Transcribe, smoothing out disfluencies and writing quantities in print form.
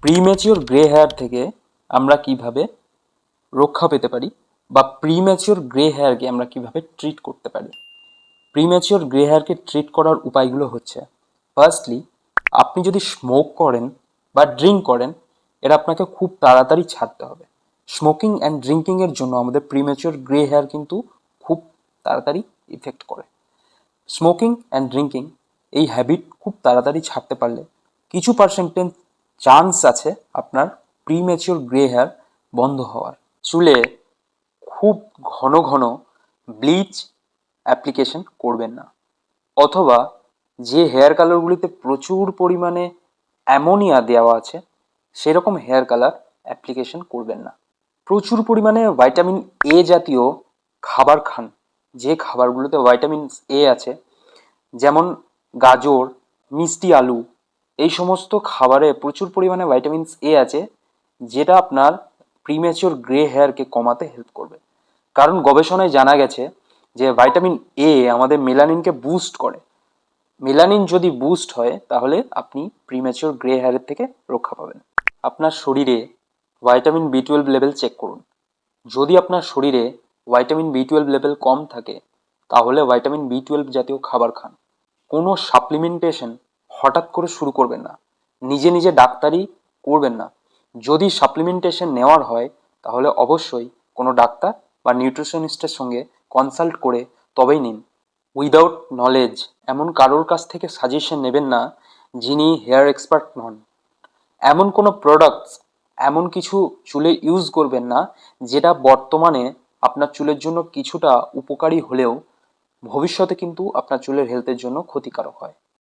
Premature grey hair থেকে আমরা কিভাবে রক্ষা পেতে পারি বা প্রিম্যাচিওর গ্রে হেয়ারকে আমরা কিভাবে ট্রিট করতে পারি। প্রিম্যাচিওর গ্রে হেয়ারকে ট্রিট করার উপায়গুলো হচ্ছে, ফার্স্টলি, আপনি যদি স্মোক করেন বা ড্রিঙ্ক করেন, এটা আপনাকে খুব তাড়াতাড়ি ছাড়তে হবে। স্মোকিং অ্যান্ড ড্রিঙ্কিংয়ের জন্য আমাদের প্রিম্যাচিওর গ্রে হেয়ার কিন্তু খুব তাড়াতাড়ি ইফেক্ট করে। স্মোকিং অ্যান্ড ড্রিঙ্কিং এই হ্যাবিট খুব তাড়াতাড়ি ছাড়তে পারলে কিছু পার্সেন্টেজ চান্স আছে আপনার প্রিম্যাচিওর গ্রে হেয়ার বন্ধ হওয়ার। চুলে খুব ঘন ঘন ব্লিচ অ্যাপ্লিকেশন করবেন না, অথবা যে হেয়ার কালারগুলিতে প্রচুর পরিমাণে অ্যামোনিয়া দেওয়া আছে সেরকম হেয়ার কালার অ্যাপ্লিকেশন করবেন না। প্রচুর পরিমাণে ভাইটামিন এ জাতীয় খাবার খান। যে খাবারগুলোতে ভাইটামিন এ আছে, যেমন গাজর, মিষ্টি আলু, এই সমস্ত খাবারে প্রচুর পরিমাণে ভাইটামিন এ আছে, যেটা আপনার প্রিম্যাচিওর গ্রে হেয়ারকে কমাতে হেল্প করবে। কারণ গবেষণায় জানা গেছে যে ভাইটামিন এ আমাদের মেলানিনকে বুস্ট করে। মেলানিন যদি বুস্ট হয় তাহলে আপনি প্রিম্যাচিওর গ্রে হেয়ারের থেকে রক্ষা পাবেন। আপনার শরীরে vitamin B twelve level check করুন। যদি আপনার শরীরে ভাইটামিন বি টুয়েলভ লেভেল কম থাকে তাহলে ভাইটামিন বি টুয়েলভ জাতীয় খাবার খান। কোনো সাপ্লিমেন্টেশন হঠাৎ করে শুরু করবেন না, নিজে নিজে ডাক্তারি করবেন না। যদি সাপ্লিমেন্টেশন নেওয়ার হয় তাহলে অবশ্যই কোনো ডাক্তার বা নিউট্রিশনিস্টের সঙ্গে কনসাল্ট করে তবেই নিন। উইদাউট নলেজ এমন কারোর কাছ থেকে সাজেশন নেবেন না যিনি হেয়ার এক্সপার্ট নন। এমন কোনো প্রোডাক্টস, এমন কিছু চুলে ইউজ করবেন না যেটা বর্তমানে আপনার চুলের জন্য কিছুটা উপকারী হলেও ভবিষ্যতে কিন্তু আপনার চুলের হেলথের জন্য ক্ষতিকারক হয়।